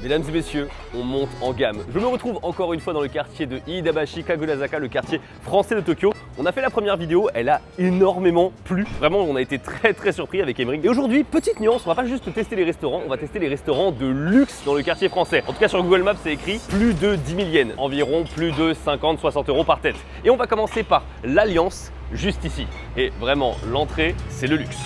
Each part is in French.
Mesdames et messieurs, on monte en gamme. Je me retrouve encore une fois dans le quartier de Iidabashi Kagurazaka, le quartier français de Tokyo. On a fait la première vidéo, elle a énormément plu. Vraiment, on a été très surpris avec Emeric. Et aujourd'hui, petite nuance, on va pas juste tester les restaurants, on va tester les restaurants de luxe dans le quartier français. En tout cas, sur Google Maps, c'est écrit plus de 10 000 yens, environ plus de 50-60 € par tête. Et on va commencer par l'Alliance, juste ici. Et vraiment, l'entrée, c'est le luxe.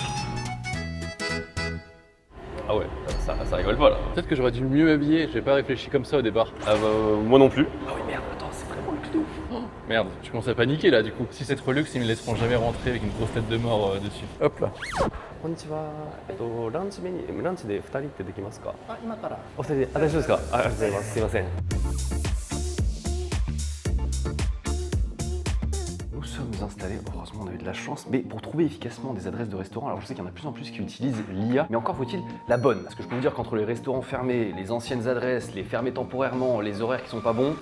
Ah ouais, ça rigole pas là. Peut-être que j'aurais dû mieux m'habiller, j'ai pas réfléchi comme ça au départ. Ah bah, moi non plus. Ah oui merde, attends, c'est vraiment le plus de ouf. Oh, merde, je commence à paniquer là du coup. Si c'est trop luxe, ils me laisseront jamais rentrer avec une grosse tête de mort dessus. Hop là. Konnichiwa. ランチメニュー、ランチで2人ってできますか？あ、今から。お二人で、大丈夫ですか？ありがとうございます。すいません。Nous sommes installés, heureusement on a eu de la chance, mais pour trouver efficacement des adresses de restaurants, alors je sais qu'il y en a de plus en plus qui utilisent l'IA, mais encore faut-il la bonne. Parce que je peux vous dire qu'entre les restaurants fermés, les anciennes adresses, les fermés temporairement, les horaires qui sont pas bons,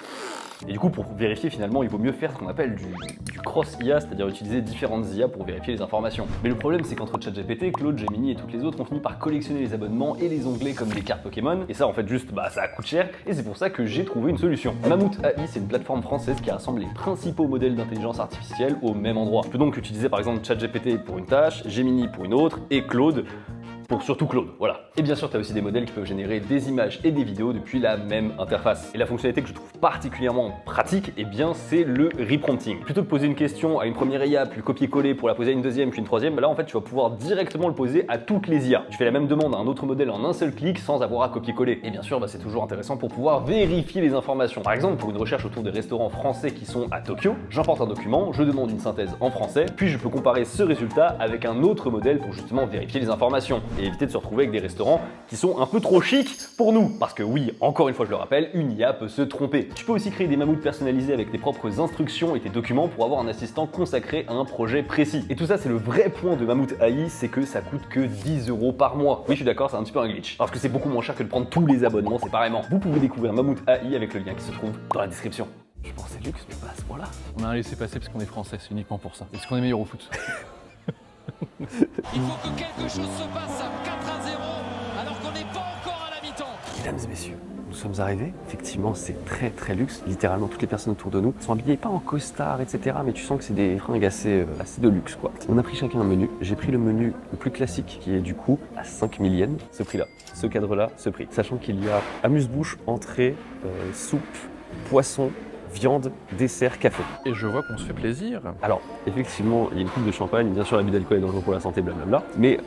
et du coup pour vérifier finalement il vaut mieux faire ce qu'on appelle du cross IA, c'est-à-dire utiliser différentes IA pour vérifier les informations. Mais le problème c'est qu'entre ChatGPT, Claude, Gemini et toutes les autres, on finit par collectionner les abonnements et les onglets comme des cartes Pokémon, et ça en fait juste ça coûte cher, et c'est pour ça que j'ai trouvé une solution. Mammouth AI, c'est une plateforme française qui rassemble les principaux modèles d'intelligence artificielle au même endroit. Je peux donc utiliser par exemple ChatGPT pour une tâche, Gemini pour une autre, et Claude pour surtout Claude, voilà. Et bien sûr, tu as aussi des modèles qui peuvent générer des images et des vidéos depuis la même interface. Et la fonctionnalité que je trouve particulièrement pratique, eh bien, c'est le reprompting. Plutôt que poser une question à une première IA, puis copier-coller pour la poser à une deuxième, puis une troisième, là, en fait, tu vas pouvoir directement le poser à toutes les IA. Tu fais la même demande à un autre modèle en un seul clic sans avoir à copier-coller. Et bien sûr, c'est toujours intéressant pour pouvoir vérifier les informations. Par exemple, pour une recherche autour des restaurants français qui sont à Tokyo, j'importe un document, je demande une synthèse en français, puis je peux comparer ce résultat avec un autre modèle pour justement vérifier les informations et éviter de se retrouver avec des restaurants qui sont un peu trop chics pour nous. Parce que oui, encore une fois je le rappelle, une IA peut se tromper. Tu peux aussi créer des mammouths personnalisés avec tes propres instructions et tes documents pour avoir un assistant consacré à un projet précis. Et tout ça, c'est le vrai point de Mammouth AI, c'est que ça coûte que 10 € par mois. Oui, je suis d'accord, c'est un petit peu un glitch. Parce que c'est beaucoup moins cher que de prendre tous les abonnements séparément. Vous pouvez découvrir Mammouth AI avec le lien qui se trouve dans la description. Je pensais luxe, mais pas à ce point-là. On a un laissé-passer parce qu'on est français, c'est uniquement pour ça. Parce qu'on est meilleur au foot. Il faut que quelque chose se passe à 4-0 alors qu'on n'est pas encore à la mi-temps. Mesdames et messieurs, nous sommes arrivés. Effectivement, c'est très luxe. Littéralement, toutes les personnes autour de nous sont habillées pas en costard, etc. Mais tu sens que c'est des fringues assez de luxe, quoi. On a pris chacun un menu. J'ai pris le menu le plus classique, qui est du coup à 5 000 yens. Ce prix-là, ce cadre-là, ce prix. Sachant qu'il y a amuse-bouche, entrée, soupe, poisson, viande, dessert, café. Et je vois qu'on se fait plaisir. Alors, effectivement, il y a une coupe de champagne, bien sûr l'abus d'alcool est dangereux pour la santé, blablabla, mais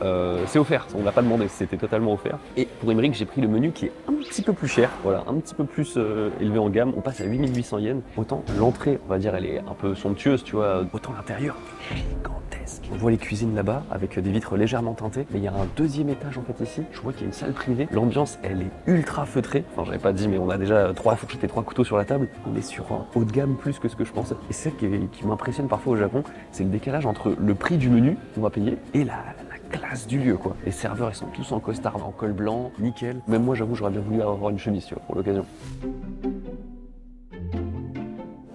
c'est offert, on ne l'a pas demandé, c'était totalement offert. Et pour Emeric, j'ai pris le menu qui est un petit peu plus cher, voilà, un petit peu plus élevé en gamme, on passe à 8800 yens. Autant l'entrée, on va dire, elle est un peu somptueuse, tu vois, autant l'intérieur, gigantesque. On voit les cuisines là-bas, avec des vitres légèrement teintées, mais il y a un deuxième étage en fait ici, je vois qu'il y a une salle privée, l'ambiance elle est ultra feutrée, enfin j'avais pas dit, mais on a déjà 3 fourchettes et 3 couteaux sur la table, on est sur un haut de gamme plus que ce que je pensais. Et c'est ça qui m'impressionne parfois au Japon, c'est le décalage entre le prix du menu qu'on va payer et la classe du lieu, quoi. Les serveurs ils sont tous en costard, en col blanc, nickel. Même moi j'avoue j'aurais bien voulu avoir une chemise, tu vois, pour l'occasion.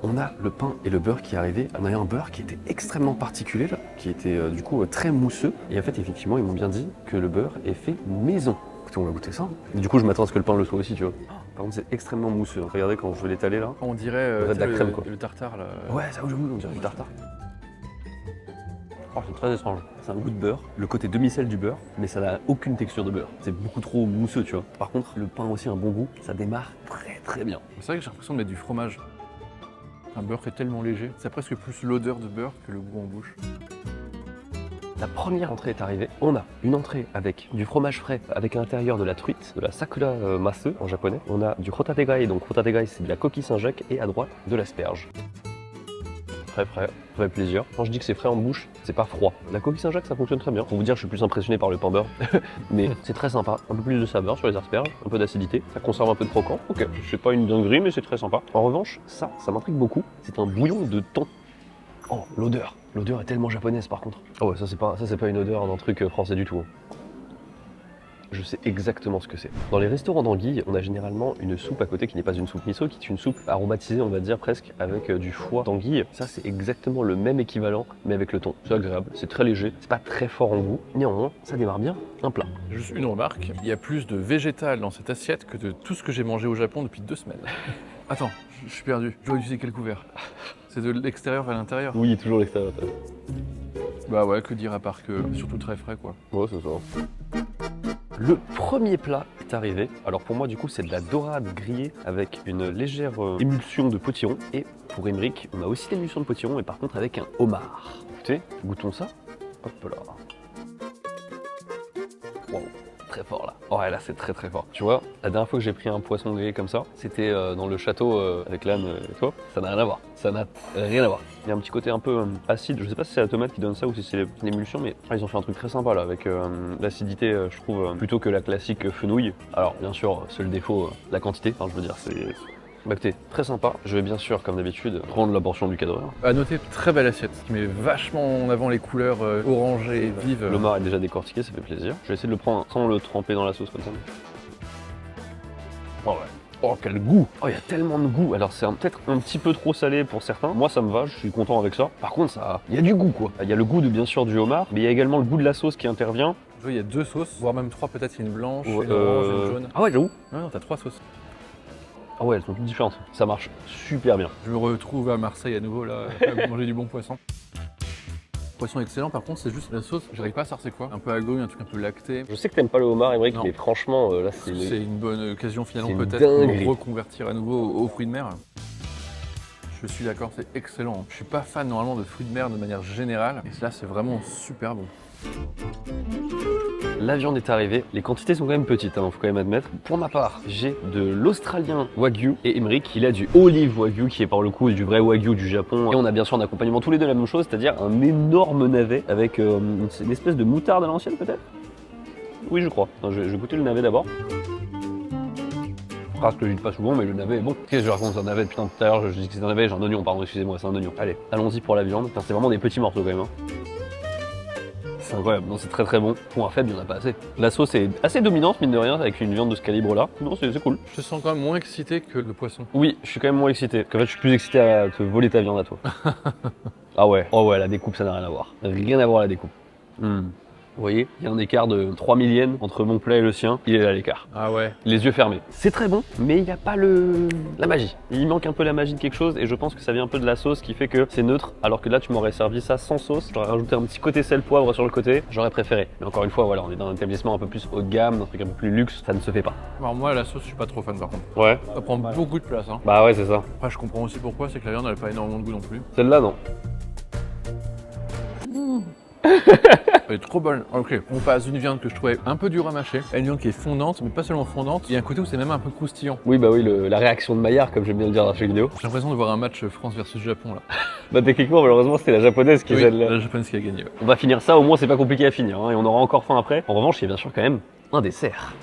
On a le pain et le beurre qui est arrivé. On a eu un beurre qui était extrêmement particulier là, qui était du coup très mousseux. Et en fait effectivement ils m'ont bien dit que le beurre est fait maison. Écoutez, on va goûter ça. Et du coup je m'attends à ce que le pain le soit aussi, tu vois. Par contre c'est extrêmement mousseux. Regardez quand je vais l'étaler là. On dirait de la crème, quoi. le tartare là. Ouais, ça j'avoue, on dirait du tartare. Oh, c'est très étrange. C'est un goût de beurre, le côté demi-sel du beurre, mais ça n'a aucune texture de beurre. C'est beaucoup trop mousseux, tu vois. Par contre, le pain aussi a un bon goût, ça démarre très bien. C'est vrai que j'ai l'impression de mettre du fromage. Un beurre qui est tellement léger. C'est presque plus l'odeur de beurre que le goût en bouche. La première entrée est arrivée. On a une entrée avec du fromage frais, avec à l'intérieur de la truite, de la sakura masu en japonais. On a du hotategai, donc hotategai c'est de la coquille Saint-Jacques, et à droite de l'asperge. Très frais, très plaisir. Quand je dis que c'est frais en bouche, c'est pas froid. La coquille Saint-Jacques ça fonctionne très bien. Pour vous dire, je suis plus impressionné par le pain beurre, mais c'est très sympa. Un peu plus de saveur sur les asperges, un peu d'acidité, ça conserve un peu de croquant. Ok, c'est pas une dinguerie, mais c'est très sympa. En revanche, ça m'intrigue beaucoup. C'est un bouillon de thon. Oh, l'odeur. L'odeur est tellement japonaise par contre. Oh ouais, ça c'est pas une odeur d'un truc français du tout. je sais exactement ce que c'est. Dans les restaurants d'anguilles, on a généralement une soupe à côté qui n'est pas une soupe miso, qui est une soupe aromatisée, on va dire presque, avec du foie d'anguille. Ça, c'est exactement le même équivalent, mais avec le thon. C'est agréable, c'est très léger, c'est pas très fort en goût. Néanmoins, ça démarre bien un plat. Juste une remarque, il y a plus de végétal dans cette assiette que de tout ce que j'ai mangé au Japon depuis 2 semaines. Attends, je suis perdu. Je dois utiliser quel couvert? C'est de l'extérieur vers l'intérieur? Oui, toujours l'extérieur. Bah ouais, que dire à part que surtout très frais quoi. Ouais, c'est ça. Le premier plat est arrivé. Alors pour moi, du coup, c'est de la dorade grillée avec une légère émulsion de potiron. Et pour Émeric, on a aussi l'émulsion de potiron, mais par contre avec un homard. Écoutez, goûtons ça. Hop là. Wow. Très fort là. Ouais, là c'est très très fort. Tu vois, la dernière fois que j'ai pris un poisson grillé comme ça, c'était dans le château avec l'âne et toi. Ça n'a rien à voir. Ça n'a rien à voir. Il y a un petit côté un peu acide. Je sais pas si c'est la tomate qui donne ça ou si c'est l'émulsion, mais ils ont fait un truc très sympa là avec l'acidité, je trouve, plutôt que la classique fenouil. Alors bien sûr, seul défaut, la quantité. Enfin, je veux dire, c'est. Bah écoutez, très sympa. Je vais bien sûr, comme d'habitude, prendre la portion du cadreur. À noter, très belle assiette, qui met vachement en avant les couleurs orangées et vives. Le homard est déjà décortiqué, ça fait plaisir. Je vais essayer de le prendre sans le tremper dans la sauce comme ça. Oh ouais. Oh quel goût! Oh il y a tellement de goût. Alors c'est peut-être un petit peu trop salé pour certains. Moi ça me va, je suis content avec ça. Par contre ça, il y a du goût quoi. Il y a le goût de bien sûr du homard, mais il y a également le goût de la sauce qui intervient. Tu vois, il y a 2 sauces, voire même 3 peut-être, il y a une blanche, Ouais, une orange, une jaune. Ah ouais j'avoue. Non, t'as 3 sauces. Ah ouais, elles sont toutes différentes. Ça marche super bien. Je me retrouve à Marseille à nouveau là, à manger du bon poisson. Poisson excellent, par contre c'est juste la sauce, j'arrive pas à savoir c'est quoi. Un peu agru, un truc un peu lacté. Je sais que t'aimes pas le homard, Émeric, Non. mais franchement là C'est c'est. une bonne occasion finalement c'est une peut-être de dinguerie. me reconvertir à nouveau aux fruits de mer. Je suis d'accord, c'est excellent. Je suis pas fan normalement de fruits de mer de manière générale, et là c'est vraiment super bon. La viande est arrivée, les quantités sont quand même petites, faut quand même admettre. Pour ma part, j'ai de l'Australien Wagyu et Émeric, il a du Olive Wagyu qui est par le coup du vrai Wagyu du Japon. Et on a bien sûr en accompagnement tous les deux la même chose, c'est-à-dire un énorme navet avec une espèce de moutarde à l'ancienne peut-être. Oui je crois, je vais goûter le navet d'abord. Parce que je dis pas souvent, mais le navet est bon. Qu'est-ce que je raconte, c'est un navet? Putain, tout à l'heure je dis que c'est un navet, j'ai un oignon, pardon, excusez-moi, c'est un oignon. Allez, allons-y pour la viande. Putain, c'est vraiment des petits morceaux quand même. C'est incroyable, non c'est très très bon. Point faible, il n'y en a pas assez. La sauce est assez dominante, mine de rien, avec une viande de ce calibre-là. Non, c'est cool. Je te sens quand même moins excité que le poisson. Oui, je suis quand même moins excité. Parce qu'en fait, je suis plus excité à te voler ta viande à toi. Ah ouais, oh ouais, la découpe, ça n'a rien à voir. Rien à voir la découpe. Vous voyez, il y a un écart de 3 millièmes entre mon plat et le sien. Il est là l'écart. Ah ouais. Les yeux fermés. C'est très bon, mais il n'y a pas la magie. Il manque un peu la magie de quelque chose et je pense que ça vient un peu de la sauce qui fait que c'est neutre. Alors que là, tu m'aurais servi ça sans sauce. J'aurais rajouté un petit côté sel poivre sur le côté. J'aurais préféré. Mais encore une fois, voilà, on est dans un établissement un peu plus haut de gamme, un truc un peu plus luxe. Ça ne se fait pas. Alors moi la sauce je suis pas trop fan par contre. Ouais. Ça prend beaucoup de place hein. Bah ouais, c'est ça. Après je comprends aussi pourquoi, c'est que la viande elle a pas énormément de goût non plus. Celle-là, non. Elle est trop bonne. Ok, on passe d'une viande que je trouvais un peu dure à mâcher à une viande qui est fondante, mais pas seulement fondante. Il y a un côté où c'est même un peu croustillant. Oui, bah oui, la réaction de Maillard, comme j'aime bien le dire dans chaque vidéo. J'ai l'impression de voir un match France versus Japon là. Bah techniquement, malheureusement, c'était la japonaise qui Oui, est celle-là. la japonaise qui a gagné. Ouais. On va finir ça, au moins c'est pas compliqué à finir, et on aura encore faim après. En revanche, il y a bien sûr quand même un dessert.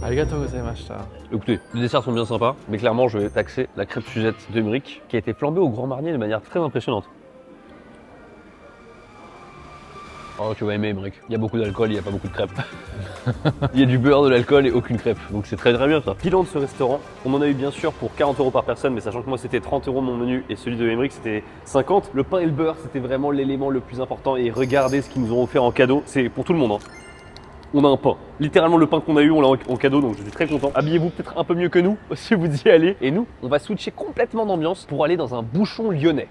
Arigatou gozaimashita. Écoutez, les desserts sont bien sympas, mais clairement je vais taxer la crêpe Suzette d'Émeric, qui a été flambée au Grand Marnier de manière très impressionnante. Oh, tu vas aimer Émeric. Il y a beaucoup d'alcool, il n'y a pas beaucoup de crêpes. Il y a du beurre, de l'alcool et aucune crêpe. Donc c'est très très bien ça. Bilan de ce restaurant, on en a eu bien sûr pour 40 € par personne, mais sachant que moi c'était 30 € mon menu et celui de Émeric c'était 50. Le pain et le beurre c'était vraiment l'élément le plus important et regardez ce qu'ils nous ont offert en cadeau. C'est pour tout le monde. On a un pain. Littéralement le pain qu'on a eu, on l'a en cadeau, donc je suis très content. Habillez-vous peut-être un peu mieux que nous, si vous y allez. Et nous, on va switcher complètement d'ambiance pour aller dans un bouchon lyonnais.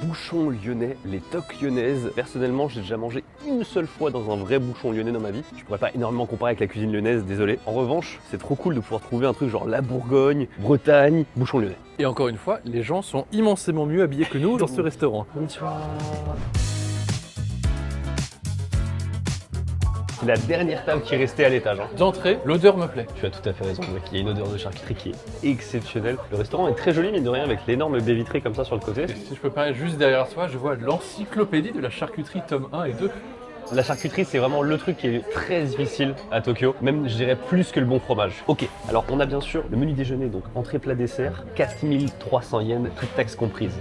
Bouchon lyonnais, les toques lyonnaises. Personnellement, j'ai déjà mangé une seule fois dans un vrai bouchon lyonnais dans ma vie. Je pourrais pas énormément comparer avec la cuisine lyonnaise, désolé. En revanche, c'est trop cool de pouvoir trouver un truc genre la Bourgogne, Bretagne, bouchon lyonnais. Et encore une fois, les gens sont immensément mieux habillés que nous dans ce restaurant. C'est la dernière table qui est restée à l'étage. D'entrée, l'odeur me plaît. Tu as tout à fait raison, mec. Il y a une odeur de charcuterie qui est exceptionnelle. Le restaurant est très joli, mine de rien, avec l'énorme baie vitrée comme ça sur le côté. Et si je peux parler juste derrière toi, je vois l'encyclopédie de la charcuterie tome 1 et 2. La charcuterie, c'est vraiment le truc qui est très difficile à Tokyo, même je dirais plus que le bon fromage. Ok, alors on a bien sûr le menu déjeuner, donc entrée, plat, dessert, 4300 yens, toutes taxes comprises.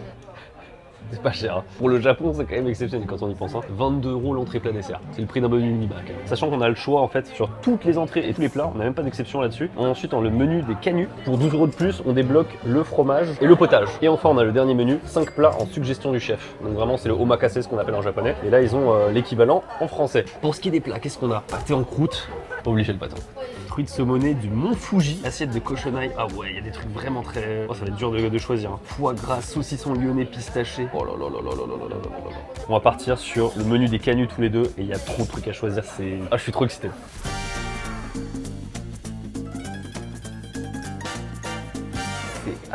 C'est pas cher. Hein. Pour le Japon, c'est quand même exceptionnel quand on y pense. Hein. 22 € l'entrée plat dessert. C'est le prix d'un menu mini-bac. Hein. Sachant qu'on a le choix en fait sur toutes les entrées et tous les plats. On n'a même pas d'exception là-dessus. Ensuite, on a le menu des canus. Pour 12 € de plus, on débloque le fromage et le potage. Et enfin, on a le dernier menu, 5 plats en suggestion du chef. Donc vraiment, c'est le omakase, ce qu'on appelle en japonais. Et là, ils ont l'équivalent en français. Pour ce qui est des plats, qu'est-ce qu'on a? Pâté en croûte. Pas obligé le pâté. Truite saumonée du Mont Fuji, assiette de cochonaille. Ah ouais, il y a des trucs vraiment très... Oh, ça va être dur de choisir. Hein. Foie gras, saucisson lyonnais pistaché. Oh là là là là là là là là là là. On va partir sur le menu des canus tous les deux et il y a trop de trucs à choisir. C'est... Ah, je suis trop excité.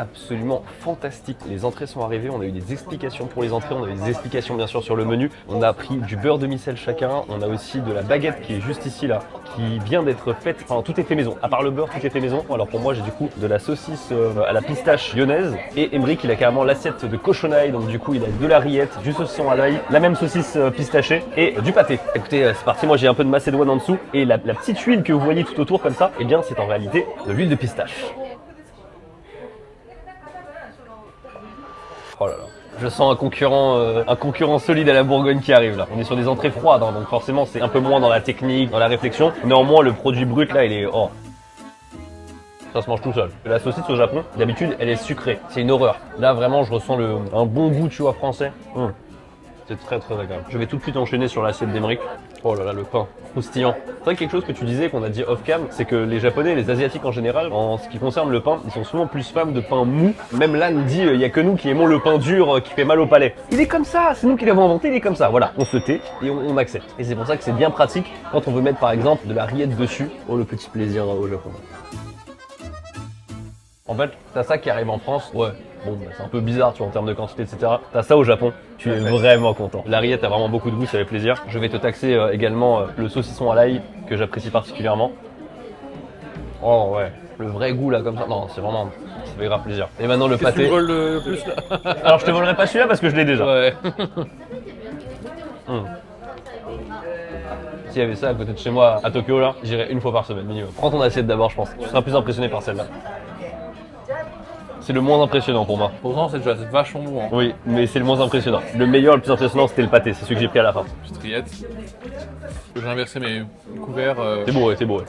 Absolument fantastique. Les entrées sont arrivées, on a eu des explications pour les entrées, on a eu des explications bien sûr sur le menu. On a pris du beurre demi-sel chacun, on a aussi de la baguette qui est juste ici là, qui vient d'être faite, enfin tout est fait maison. À part le beurre, tout est fait maison. Alors pour moi j'ai du coup de la saucisse à la pistache lyonnaise et Emric il a carrément l'assiette de cochonaille, donc du coup il a de la rillette, du saucisson à l'ail, la même saucisse pistachée et du pâté. Écoutez, c'est parti, moi j'ai un peu de macédoine en dessous et la petite huile que vous voyez tout autour comme ça, eh bien c'est en réalité de l'huile de pistache. Oh là là. Je sens un concurrent solide à la Bourgogne qui arrive là. On est sur des entrées froides, hein, donc forcément c'est un peu moins dans la technique, dans la réflexion. Néanmoins le produit brut là il est... Oh. Ça se mange tout seul. La saucisse au Japon, d'habitude elle est sucrée. C'est une horreur. Là vraiment je ressens un bon goût tu vois français. C'est très très agréable. Je vais tout de suite enchaîner sur l'assiette d'Emric. Oh là là, le pain croustillant. C'est vrai que quelque chose que tu disais, qu'on a dit off-cam, c'est que les Japonais, les Asiatiques en général, en ce qui concerne le pain, ils sont souvent plus fans de pain mou. Même là, nous dit, il y a que nous qui aimons le pain dur qui fait mal au palais. Il est comme ça, c'est nous qui l'avons inventé, il est comme ça. Voilà, on se tait et on accepte. Et c'est pour ça que c'est bien pratique quand on veut mettre par exemple de la rillette dessus. Oh, le petit plaisir au Japon. En fait, t'as ça qui arrive en France, ouais. Bon, bah, c'est un peu bizarre, tu vois, en termes de quantité, etc. T'as ça au Japon, tu es vraiment content. La rillette a vraiment beaucoup de goût, ça fait plaisir. Je vais te taxer également le saucisson à l'ail, que j'apprécie particulièrement. Oh ouais, le vrai goût là, comme ça. Non, c'est vraiment, ça fait grave plaisir. Et maintenant le pâté. Tu voles le plus là? Alors je te volerai pas celui-là parce que je l'ai déjà. Ouais. S'il y avait ça à côté de chez moi à Tokyo là, j'irais une fois par semaine minimum. Prends ton assiette d'abord, je pense. Tu seras plus impressionné par celle-là. C'est le moins impressionnant pour moi. Pourtant, c'est déjà vachement bon. Hein. Oui, mais c'est le moins impressionnant. Le meilleur, le plus impressionnant, c'était le pâté. C'est celui que j'ai pris à la fin. Petite rillette. J'ai inversé mes couverts. T'es bourré, t'es bourré.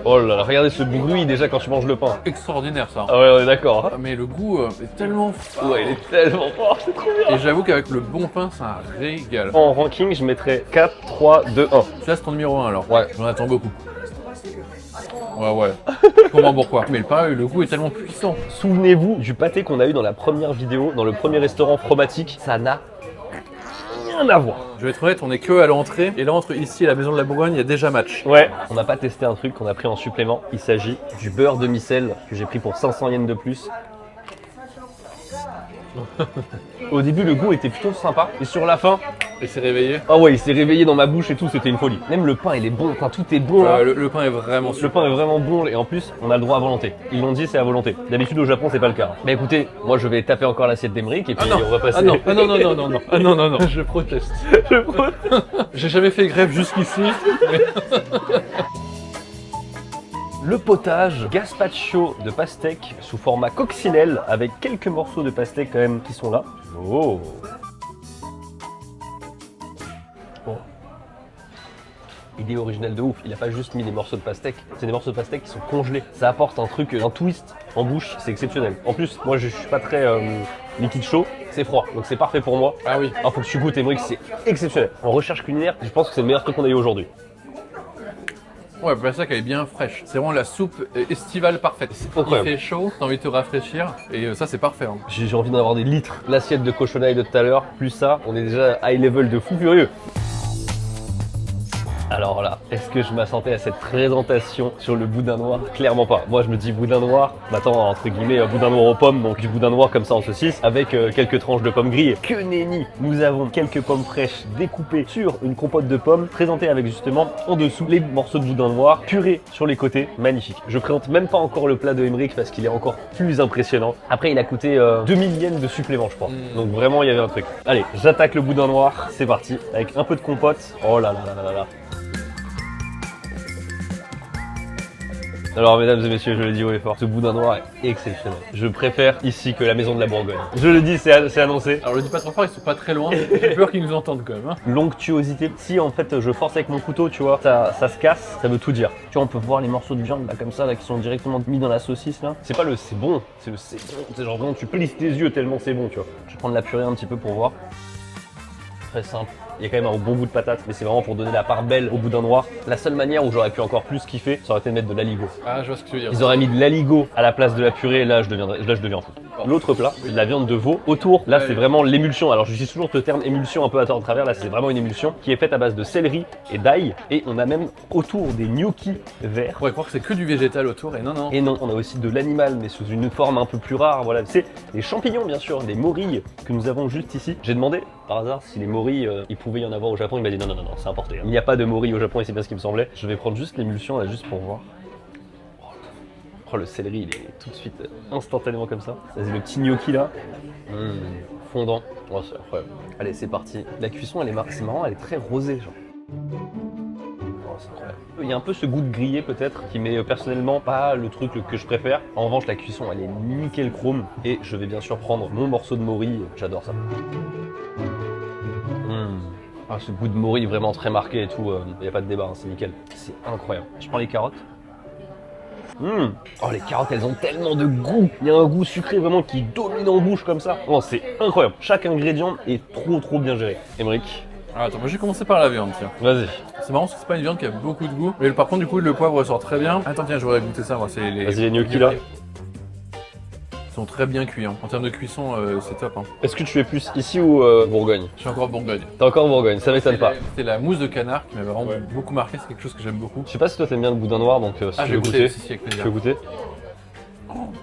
Oh là là, regardez ce bruit déjà quand tu manges le pain. Extraordinaire ça. Ah ouais, on est d'accord. Ah, mais le goût est tellement fort. Ouais, il est tellement fort, c'est trop bien. Et j'avoue qu'avec le bon pain, c'est un régal. En ranking, je mettrais 4, 3, 2, 1. Celui-là, c'est ton numéro 1 alors. Ouais. J'en attends beaucoup. Ouais. Je comprends pourquoi. Mais le pain, le goût est tellement puissant. Souvenez-vous du pâté qu'on a eu dans la première vidéo, dans le premier restaurant Fromatique. Ça n'a rien à voir. Je vais être honnête, on est que à l'entrée. Et là, entre ici et la maison de la Bourgogne, il y a déjà match. Ouais. On n'a pas testé un truc qu'on a pris en supplément. Il s'agit du beurre demi-sel que j'ai pris pour 500 yens de plus. Au début, le goût était plutôt sympa. Et sur la fin, Et c'est réveillé. ah ouais, il s'est réveillé dans ma bouche et tout, c'était une folie. Même le pain, il est bon, enfin, tout est bon là. Le pain est vraiment Le super. pain est vraiment bon et en plus, on a le droit à volonté. Ils l'ont dit, c'est à volonté. D'habitude, au Japon, c'est pas le cas. Mais écoutez, moi, je vais taper encore l'assiette d'Emric et puis on va passer. Non. Je proteste. J'ai jamais fait grève jusqu'ici. Le potage gazpacho de pastèque sous format coccinelle avec quelques morceaux de pastèque quand même qui sont là. Oh. Bon. Idée originale de ouf, il a pas juste mis des morceaux de pastèque, c'est des morceaux de pastèque qui sont congelés. Ça apporte un truc, un twist en bouche, c'est exceptionnel. En plus, moi je suis pas très liquide chaud, c'est froid, donc c'est parfait pour moi. Ah oui. Alors faut que tu goûtes, Emric, c'est exceptionnel. En recherche culinaire, je pense que c'est le meilleur truc qu'on a eu aujourd'hui. Ouais, la pastèque elle est bien fraîche. C'est vraiment la soupe estivale parfaite. Incroyable. Il fait chaud, t'as envie de te rafraîchir et ça c'est parfait. Hein. J'ai envie d'en avoir des litres. L'assiette de cochonaille de tout à l'heure, plus ça, on est déjà high level de fou furieux. Alors là, est-ce que je m'attendais à cette présentation sur le boudin noir? Clairement pas. Moi je me dis boudin noir, m'attends entre guillemets boudin noir aux pommes, donc du boudin noir comme ça en saucisse, avec quelques tranches de pommes grillées. Que nenni! Nous avons quelques pommes fraîches découpées sur une compote de pommes, présentées avec justement en dessous les morceaux de boudin noir, purée sur les côtés, magnifique. Je présente même pas encore le plat de Emeric parce qu'il est encore plus impressionnant. Après il a coûté 2000 yens de supplément je crois, donc vraiment il y avait un truc. Allez, j'attaque le boudin noir, c'est parti, avec un peu de compote. Oh là là là là là. Alors mesdames et messieurs, je le dis haut et fort, ce boudin noir est exceptionnel. Je préfère ici que la maison de la Bourgogne. Je le dis, c'est annoncé. Alors le dis pas trop fort, ils sont pas très loin. J'ai peur qu'ils nous entendent quand même. Hein. L'onctuosité. Si en fait je force avec mon couteau, tu vois, ça se casse, ça veut tout dire. Tu vois, on peut voir les morceaux de viande là comme ça, là, qui sont directement mis dans la saucisse là. C'est pas le c'est bon, c'est le c'est bon. C'est genre vraiment tu plisses tes yeux tellement c'est bon, tu vois. Je vais prendre la purée un petit peu pour voir. Très simple. Il y a quand même un bon goût de patate, mais c'est vraiment pour donner la part belle au boudin noir. La seule manière où j'aurais pu encore plus kiffer, ça aurait été de mettre de l'aligot. Ah, je vois ce que tu veux dire. Ils auraient mis de l'aligot à la place de la purée, là je deviens fou. L'autre plat, c'est de la viande de veau. Autour, là c'est vraiment l'émulsion. Alors j'utilise toujours ce terme émulsion un peu à tort de travers, là c'est vraiment une émulsion qui est faite à base de céleri et d'ail. Et on a même autour des gnocchis verts. On pourrait croire que c'est que du végétal autour, et non, non. Et non, on a aussi de l'animal, mais sous une forme un peu plus rare. Voilà, c'est des champignons bien sûr, des morilles que nous avons juste ici. J'ai demandé par hasard si les morilles, il pouvait y en avoir au Japon. Il m'a dit non, c'est importé. Il n'y a pas de morilles au Japon et c'est bien ce qui me semblait. Je vais prendre juste l'émulsion là, juste pour voir. Oh, le céleri, il est tout de suite instantanément comme ça. C'est le petit gnocchi là. Fondant. Oh, c'est incroyable. Allez, c'est parti. La cuisson, c'est marrant, elle est très rosée, genre. Oh, c'est incroyable. Il y a un peu ce goût de grillé peut-être qui m'est personnellement pas le truc que je préfère. En revanche, la cuisson, elle est nickel chrome. Et je vais bien sûr prendre mon morceau de morille. J'adore ça. Ah, ce goût de morille vraiment très marqué et tout, il n'y a pas de débat, hein, c'est nickel. C'est incroyable. Je prends les carottes. Oh, les carottes, elles ont tellement de goût. Il y a un goût sucré vraiment qui domine en bouche comme ça. Oh, c'est incroyable. Chaque ingrédient est trop bien géré. Emeric. Ah, attends, moi j'ai commencé par la viande, tiens. Vas-y. C'est marrant parce que c'est pas une viande qui a beaucoup de goût. Mais par contre, du coup, le poivre sort très bien. Attends, tiens, je voudrais goûter ça, moi. C'est les. Vas-y, les gnocchis là. Ils sont très bien cuits. Hein. En termes de cuisson, c'est top. Hein. Est-ce que tu es plus ici ou Bourgogne? Je suis encore Bourgogne. T'es encore en Bourgogne, ça m'étonne pas. C'était la mousse de canard qui m'avait vraiment beaucoup marqué. C'est quelque chose que j'aime beaucoup. Je sais pas si toi t'aimes bien le boudin noir, donc si tu veux goûter, avec tu veux goûter.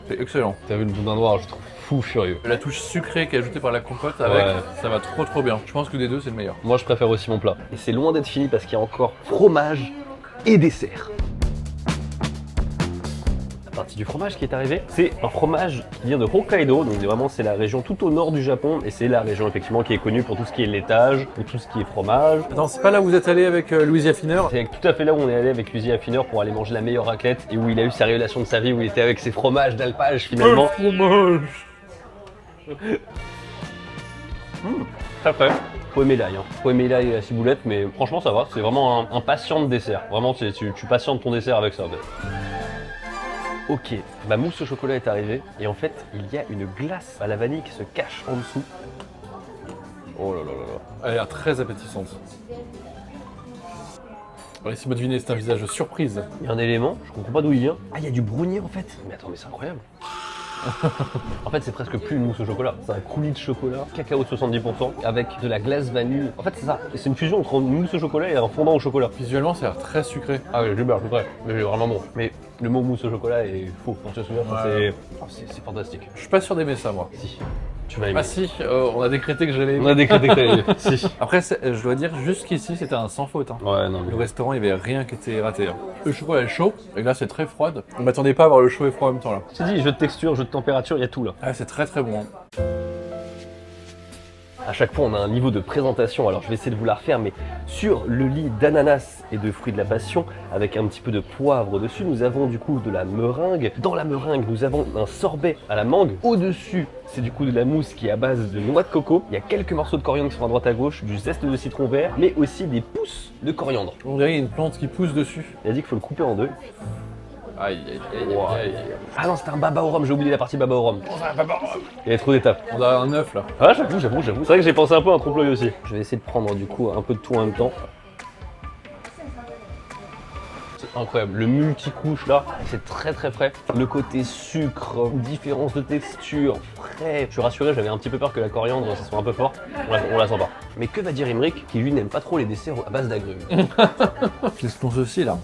C'est excellent. T'as vu le boudin noir, je trouve fou furieux. La touche sucrée qui est ajoutée par la compote avec, ça va trop bien. Je pense que des deux, c'est le meilleur. Moi, je préfère aussi mon plat. Et c'est loin d'être fini parce qu'il y a encore fromage et dessert. La partie du fromage qui est arrivée, c'est un fromage qui vient de Hokkaido, donc vraiment c'est la région tout au nord du Japon et c'est la région effectivement qui est connue pour tout ce qui est laitage, pour tout ce qui est fromage. Attends, c'est pas là où vous êtes allé avec Louis Affineur? C'est tout à fait là où on est allé avec Louis Affineur pour aller manger la meilleure raclette et où il a eu sa révélation de sa vie, où il était avec ses fromages d'alpage finalement. Fromage. Très frais. Faut aimer l'ail, hein. Faut aimer l'ail et la ciboulette, mais franchement ça va, c'est vraiment un patient de dessert. Vraiment, tu patientes ton dessert avec ça. Ok, ma mousse au chocolat est arrivée et en fait il y a une glace à la vanille qui se cache en dessous. Oh là là là là. Elle a l'air très appétissante. Laissez-moi deviner, c'est un visage de surprise. Il y a un élément, je comprends pas d'où il vient. Ah, il y a du brownie en fait. Mais attends, mais c'est incroyable. En fait, c'est presque plus une mousse au chocolat. C'est un coulis de chocolat, cacao de 70% avec de la glace vanille. En fait, c'est ça. C'est une fusion entre une mousse au chocolat et un fondant au chocolat. Visuellement, ça a l'air très sucré. Ah oui, j'ai bien, c'est vrai. Mais j'ai vraiment bon. Mais le mot mousse au chocolat est faux. Quand tu te souviens, c'est fantastique. Je suis pas sûr d'aimer ça, moi. Si. Tu vas aimer. Ah si, on a décrété que j'allais aimer. On a décrété que t'allais aimer. Si. Après, je dois dire, jusqu'ici, c'était un sans faute. Hein. Ouais, non, mais. Le restaurant, il n'y avait rien qui était raté. Hein. Le chocolat est chaud, et là, c'est très froide. On m'attendait pas à avoir le chaud et froid en même temps, là. Je t'ai dit, jeu de texture, jeu de température, il y a tout là. Ah, c'est très bon. Hein. À chaque fois, on a un niveau de présentation. Alors, je vais essayer de vous la refaire, mais sur le lit d'ananas et de fruits de la passion, avec un petit peu de poivre dessus, nous avons du coup de la meringue. Dans la meringue, nous avons un sorbet à la mangue. Au-dessus, c'est du coup de la mousse qui est à base de noix de coco. Il y a quelques morceaux de coriandre qui sont à droite à gauche, du zeste de citron vert, mais aussi des pousses de coriandre. On dirait qu'il y a une plante qui pousse dessus. Il a dit qu'il faut le couper en deux. Aïe. Ah non, c'était un baba au rhum, j'ai oublié la partie baba au rhum. Il y avait trop d'étapes. On a un œuf là. Ah, j'avoue. C'est vrai que j'ai pensé un peu à un trompe-l'œil aussi. Je vais essayer de prendre du coup un peu de tout en même temps. incroyable. Le multicouche là, c'est très très frais. Le côté sucre, différence de texture, frais. Je suis rassuré, j'avais un petit peu peur que la coriandre ça soit un peu fort. On la sent pas. Mais que va dire Imric qui lui n'aime pas trop les desserts à base d'agrumes? Qu'est-ce qu'on se aussi là?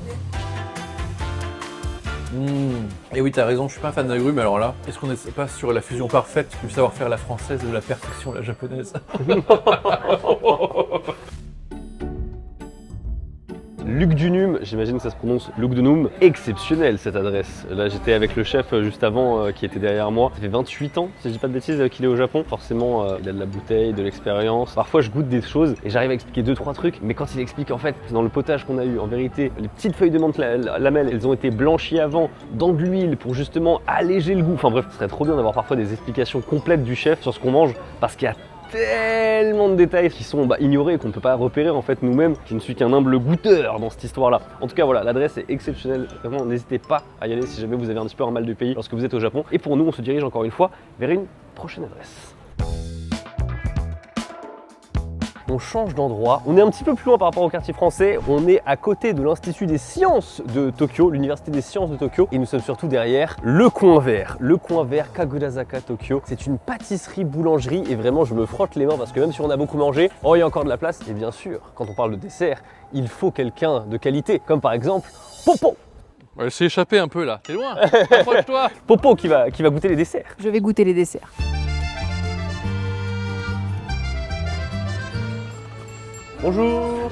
Et oui, t'as raison, je suis pas un fan d'agrumes, mais alors là, est-ce qu'on n'est pas sur la fusion parfaite du savoir-faire la française et de la perfection la japonaise? Luc Dunum, j'imagine que ça se prononce Luc Dunum. Exceptionnel cette adresse. Là j'étais avec le chef juste avant qui était derrière moi. Ça fait 28 ans, si je dis pas de bêtises, qu'il est au Japon. Forcément, il a de la bouteille, de l'expérience. Parfois je goûte des choses et j'arrive à expliquer 2-3 trucs. Mais quand il explique en fait, dans le potage qu'on a eu, en vérité, les petites feuilles de menthe lamelles, elles ont été blanchies avant dans de l'huile pour justement alléger le goût. Enfin bref, ce serait trop bien d'avoir parfois des explications complètes du chef sur ce qu'on mange parce qu'il y a tellement de détails qui sont ignorés et qu'on ne peut pas repérer en fait nous-mêmes. Je ne suis qu'un humble goûteur dans cette histoire-là. En tout cas voilà, l'adresse est exceptionnelle. Vraiment, n'hésitez pas à y aller si jamais vous avez un petit peu un mal de pays lorsque vous êtes au Japon. Et pour nous, on se dirige encore une fois vers une prochaine adresse. On change d'endroit, on est un petit peu plus loin par rapport au quartier français, on est à côté de l'Institut des Sciences de Tokyo, l'Université des Sciences de Tokyo, et nous sommes surtout derrière le Coin Vert. Le Coin Vert Kagurazaka Tokyo, c'est une pâtisserie-boulangerie et vraiment je me frotte les mains parce que même si on a beaucoup mangé, oh il y a encore de la place. Et bien sûr, quand on parle de dessert, il faut quelqu'un de qualité, comme par exemple Popo. On va laisser échapper un peu là, t'es loin, approche-toi. Popo qui va goûter les desserts. Je vais goûter les desserts. Bonjour.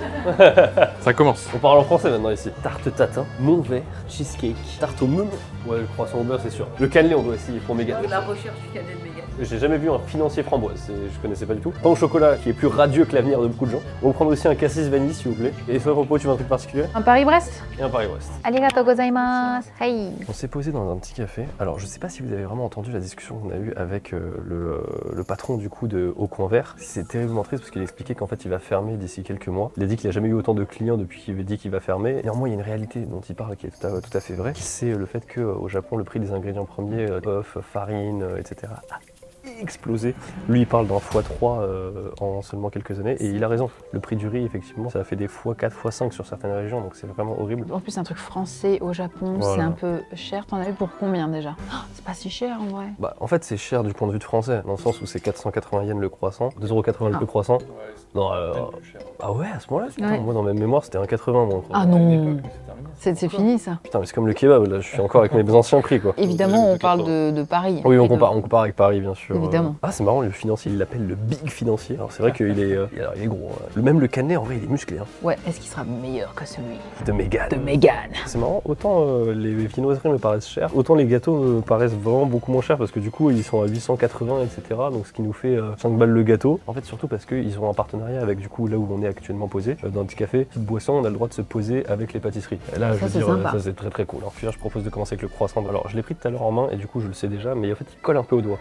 Ça commence. On parle en français maintenant ici. Tarte tatin, Mont Vert, cheesecake, tarte au melon. Ouais, le croissant au beurre c'est sûr. Le cannelé on doit essayer pour Mégane. La recherche du cadet de Mégane. J'ai jamais vu un financier framboise, je connaissais pas du tout. Pain au chocolat qui est plus radieux que l'avenir de beaucoup de gens. On va prendre aussi un cassis vanille s'il vous plaît. Et toi Popo, tu veux un truc particulier? Un Paris-Brest. Et un Paris-Brest. Arigatou gozaimasu. Hey. On s'est posé dans un petit café. Alors je sais pas si vous avez vraiment entendu la discussion qu'on a eue avec le patron du coup de Au Coin Vert. C'est terriblement triste parce qu'il expliquait qu'en fait il va fermer d'ici quelques mois. Il a dit qu'il n'a jamais eu autant de clients depuis qu'il avait dit qu'il va fermer. Néanmoins il y a une réalité dont il parle qui est tout à fait vraie. C'est le fait qu'au Japon le prix des ingrédients premiers, œufs, farine, etc. a explosé. Lui il parle d'un x3 en seulement quelques années et il a raison. Le prix du riz effectivement ça a fait des x4, x5 sur certaines régions donc c'est vraiment horrible. En plus un truc français au Japon, Voilà. c'est un peu cher. T'en as eu pour combien déjà? Oh, c'est pas si cher en vrai. Bah en fait c'est cher du point de vue de français dans le sens où c'est 480 yens le croissant, 2,80€ le croissant. Non ah ouais à ce moment-là putain, Ouais. moi dans ma mémoire c'était 1,80 mon croissant. Ah non, c'est fini ça. Putain mais c'est comme le kebab là, je suis encore avec mes anciens prix quoi. Évidemment on parle de Paris. Oui, on Et de- compare avec Paris, bien sûr. Évidemment. Ah, c'est marrant, le financier, il l'appelle le big financier. Alors, c'est vrai qu'il est, alors, il est gros. Hein. Même le Canet, en vrai, il est musclé. Hein. Ouais, est-ce qu'il sera meilleur que celui De Mégane. de Mégane? C'est marrant, autant les viennoiseries me paraissent chères, autant les gâteaux me paraissent vraiment beaucoup moins chers parce que du coup, ils sont à 880, etc. Donc, ce qui nous fait 5 balles le gâteau. En fait, surtout parce qu'ils ont un partenariat avec, du coup, là où on est actuellement posé, dans un petit café, petite boisson, on a le droit de se poser avec les pâtisseries. Et là, Ça, je veux c'est dire, sympa. ça, c'est très très cool. Alors, puis là, je propose de commencer avec le croissant. Alors, je l'ai pris tout à l'heure en main et du coup, je le sais déjà, mais en fait, il colle un peu au doigt.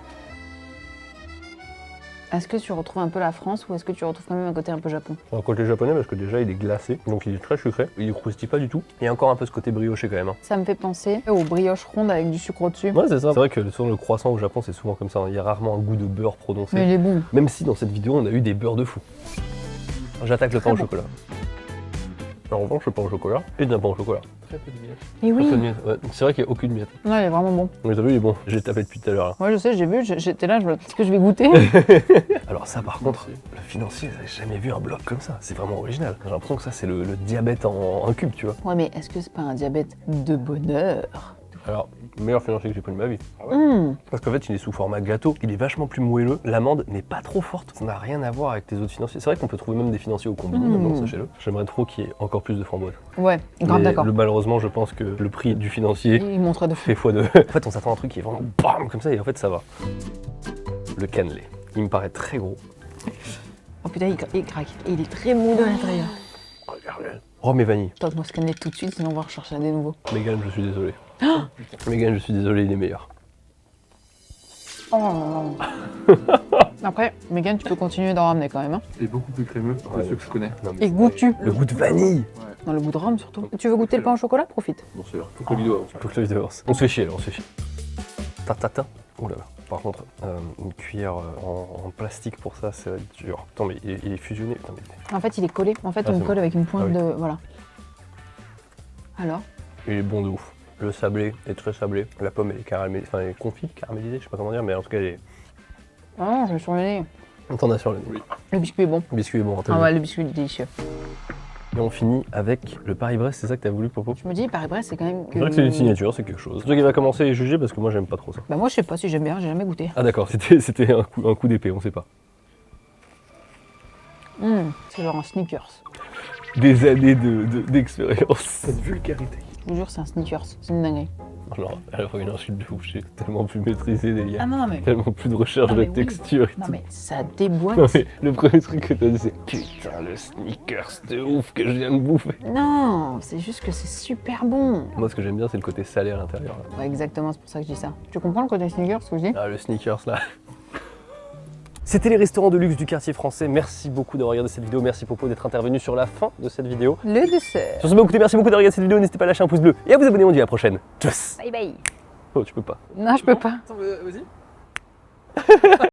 Est-ce que tu retrouves un peu la France ou est-ce que tu retrouves quand même un côté un peu Japon? Un côté japonais parce que déjà il est glacé, donc il est très sucré, il ne croustille pas du tout. Il y a encore un peu ce côté brioché quand même. Hein. Ça me fait penser aux brioches rondes avec du sucre au-dessus. Ouais c'est ça. C'est vrai que sur le croissant au Japon c'est souvent comme ça, hein. Il y a rarement un goût de beurre prononcé. Mais il est bon. Même si dans cette vidéo on a eu des beurres de fou. J'attaque le pain au bon. chocolat. En revanche le pain au chocolat et d'un pain au chocolat. Très peu de miettes. Et Très peu de oui. miettes. Ouais, c'est vrai qu'il n'y a aucune miette. Non, il est vraiment bon. Mais t'as vu il est bon, j'ai tapé depuis tout à l'heure là. Ouais, je sais, j'ai vu, j'étais là, est-ce que je vais goûter? Alors ça par contre, le financier, j'ai jamais vu un bloc comme ça, c'est vraiment original. J'ai l'impression que ça c'est le diabète en un cube tu vois. Ouais, mais est-ce que c'est pas un diabète de bonheur? Alors, meilleur financier que j'ai pris de ma vie. Mmh. Parce qu'en fait, il est sous format gâteau, il est vachement plus moelleux, l'amande n'est pas trop forte, ça n'a rien à voir avec tes autres financiers. C'est vrai qu'on peut trouver même des financiers au combiné, maintenant, sachez-le. J'aimerais trop qu'il y ait encore plus de framboises. Ouais, grave Mais d'accord. malheureusement, je pense que le prix du financier Il montrait de fou. fait x2. En fait, on s'attend à un truc qui est vraiment BAM comme ça, et en fait, ça va. Le cannelé, il me paraît très gros. Oh putain, il craque. Et il est très mou de l'intérieur. Regardez. Oh, mes vanilles. Stop-moi scanner tout de suite, sinon on va rechercher des nouveaux. Mégane, je suis désolé. Mégane, je suis désolé, il est meilleur. Oh non. Après, Mégane, tu peux continuer d'en ramener quand même. Hein. Il est beaucoup plus crémeux que Ouais. ceux que je connais. Non, mais Et goûtu. le goût de vanille. Dans le goût de rhum surtout. Tu veux goûter le pain au chocolat? Profite. Bon, c'est là. Faut que la vidéo avance. Faut que je le divorce. On se fait chier, là, on se fait chier. Tatatin. Oh là là. Par contre, une cuillère en plastique pour ça, c'est dur. Attends, mais il est fusionné. Putain, mais... En fait, il est collé. En fait, Ah, on c'est colle bon. avec une pointe Ah oui. de... Voilà. Alors? Il est bon de ouf. Le sablé est très sablé. La pomme elle est caramélisée, enfin elle est confite, caramélisée, je sais pas comment dire, mais en tout cas elle est... Ah, je me suis remis. T'en as sur le nez. Le biscuit est bon. Le biscuit est bon, Ah ouais, le biscuit est délicieux. Et on finit avec le Paris-Brest, c'est ça que t'as voulu, Popo? Je me dis, Paris-Brest, c'est quand même. C'est vrai que c'est une signature, c'est quelque chose. C'est toi qui va commencer et juger parce que moi j'aime pas trop ça. Bah, moi, je sais pas si j'aime bien, j'ai jamais goûté. Ah d'accord, c'était un coup d'épée, on sait pas. C'est genre un sneakers. Des années d'expérience. Cette vulgarité. Je vous jure, c'est un sneakers. C'est une dinguerie. Alors, elle a une insulte de ouf, j'ai tellement plus maîtrisé des liens. Ah non, mais. Tellement plus de recherche Non, de mais oui. texture et Non, tout. mais ça déboîte. Non, mais le premier truc que t'as dit c'est putain le sneakers de ouf que je viens de bouffer. Non, c'est juste que c'est super bon. Moi ce que j'aime bien c'est le côté salé à l'intérieur. Là. Ouais, exactement, c'est pour ça que je dis ça. Tu comprends le côté sneakers, ce que je dis? Ah le sneakers là. C'était les restaurants de luxe du quartier français. Merci beaucoup d'avoir regardé cette vidéo. Merci Popo d'être intervenu sur la fin de cette vidéo. Le dessert. Sur ce, écoutez, merci beaucoup d'avoir regardé cette vidéo. N'hésitez pas à lâcher un pouce bleu et à vous abonner. On dit à la prochaine. Tchuss. Bye bye. Oh tu peux pas. Non, je peux pas. Attends, vas-y.